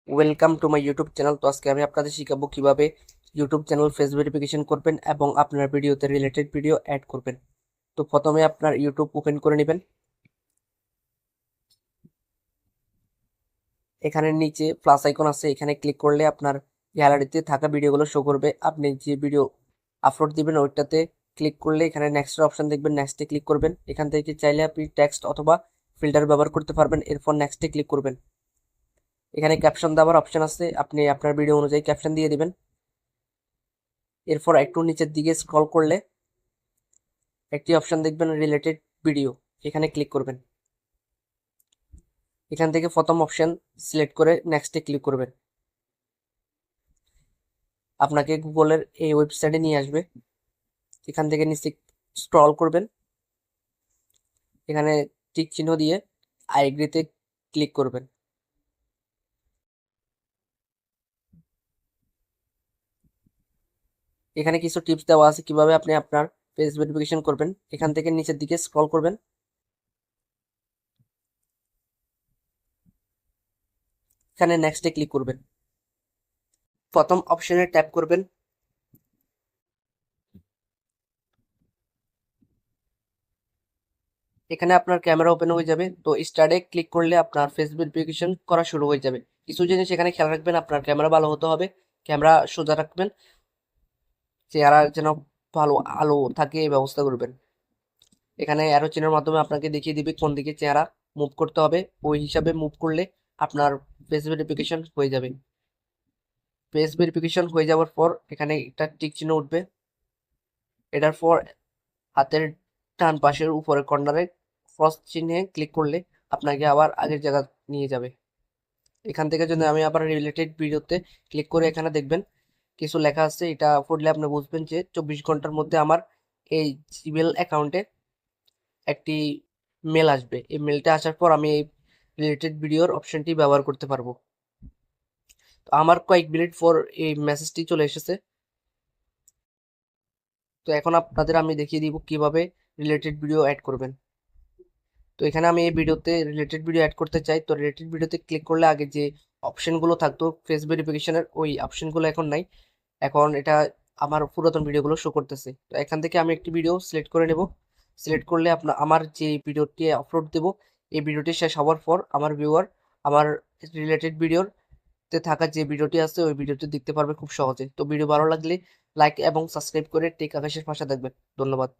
Welcome to my YouTube channel. তো আজকে আমি আপনাদের শিখাবো কিভাবে ইউটিউব চ্যানেল ফেস ভেরিফিকেশন করবেন এবং আপনার ভিডিওতে রিলেটেড ভিডিও অ্যাড করবেন। তো প্রথমে আপনার ইউটিউব ওপেন করে নেবেন। এখানে নিচে প্লাস আইকন আছে, এখানে ক্লিক করলে আপনার গ্যালারিতে থাকা ভিডিওগুলো শো করবে। আপনি যে ভিডিও আপলোড দিবেন ওইটাতে ক্লিক করলে এখানে নেক্সটের অপশন দেখবেন, নেক্সটে ক্লিক করবেন। এখান থেকে চাইলে আপনি টেক্সট অথবা ফিল্টার ব্যবহার করতে পারবেন। এরপর নেক্সটে ক্লিক করবেন। এখানে ক্যাপশন দেওয়ার অপশন আছে, আপনি আপনার ভিডিও অনুযায়ী ক্যাপশন দিয়ে দিবেন। এরপর একটু নিচের দিকে স্ক্রল করলে একটি অপশন দেখবেন রিলেটেড ভিডিও, এখানে ক্লিক করবেন। এখান থেকে প্রথম অপশন সিলেক্ট করে নেক্সটে ক্লিক করবেন। আপনাকে গুগলের এই ওয়েবসাইটে নিয়ে আসবে। এখান থেকে নিচে স্ক্রল করবেন, এখানে টিক চিহ্ন দিয়ে আই এগ্রিতে ক্লিক করবেন। এখানে কিছু টিপস দেওয়া আছে কিভাবে আপনি আপনার পেজ ভেরিফিকেশন করবেন। এখান থেকে নিচের দিকে স্ক্রল করবেন, এখানে নেক্সটে ক্লিক করবেন। প্রথম অপশনে ট্যাপ করবেন। এখানে আপনার ক্যামেরা ওপেন হয়ে যাবে। তো স্টার্টে ক্লিক করলে আপনার ফেস ভেরিফিকেশন করা শুরু হয়ে যাবে। কিছু জিনিস এখানে খেয়াল রাখবেন, আপনার ক্যামেরা ভালো হতে হবে, ক্যামেরা সোজা রাখবেন, চেহারা যেন ভালো আলো থাকে এই ব্যবস্থা করবেন। এখানে অ্যারো চিহ্নের মাধ্যমে আপনাকে দেখিয়ে দিবে কোন দিকে চেহারা মুভ করতে হবে, ওই হিসাবে মুভ করলে আপনার ফেস ভেরিফিকেশন হয়ে যাবে। ফেস ভেরিফিকেশন হয়ে যাওয়ার পর এখানে একটা টিক চিহ্ন উঠবে। এটার পর হাতের ডান পাশের উপরের কর্নারে ক্রস চিহ্নে ক্লিক করলে আপনাকে আবার আগের জায়গা নিয়ে যাবে। এখান থেকে যদি আমি আবার রিলেটেড ভিডিওতে ক্লিক করে এখানে দেখবেন কিছু লেখা আছে, এটা পড়লে আপনি বুঝবেন যে 24 ঘন্টার মধ্যে আমার এই জিমেল অ্যাকাউন্টে একটি মেল আসবে। এই মেলটা আসার পর আমি এই রিলেটেড ভিডিওর অপশনটি ব্যবহার করতে পারবো। তো আমার কয়েক মিনিট পর এই মেসেজটি চলে এসেছে। তো এখন আপনাদের আমি দেখিয়ে দিব কিভাবে রিলেটেড ভিডিও অ্যাড করবেন। তো এখানে আমি এই ভিডিওতে রিলেটেড ভিডিও অ্যাড করতে চাই। তো রিলেটেড ভিডিওতে ক্লিক করলে আগে যে অপশনগুলো থাকতো ফেস ভেরিফিকেশনের, ওই অপশনগুলো এখন নাই। এখন এটা আমার পুরাতন ভিডিওগুলো শো করতেছে। তো এখান থেকে আমি একটি ভিডিও সিলেক্ট করে নেব। সিলেক্ট করলে আমার যে ভিডিওটি আপলোড দেব এই ভিডিওটি শেষ হওয়ার পর আমার ভিউয়ার আমার রিলেটেড ভিডিওর তে থাকা যে ভিডিওটি আছে ওই ভিডিওটি দেখতে পারবে খুব সহজে। তো ভিডিও ভালো লাগলে লাইক এবং সাবস্ক্রাইব করে টেক আকাশের পাশে থাকবেন। ধন্যবাদ।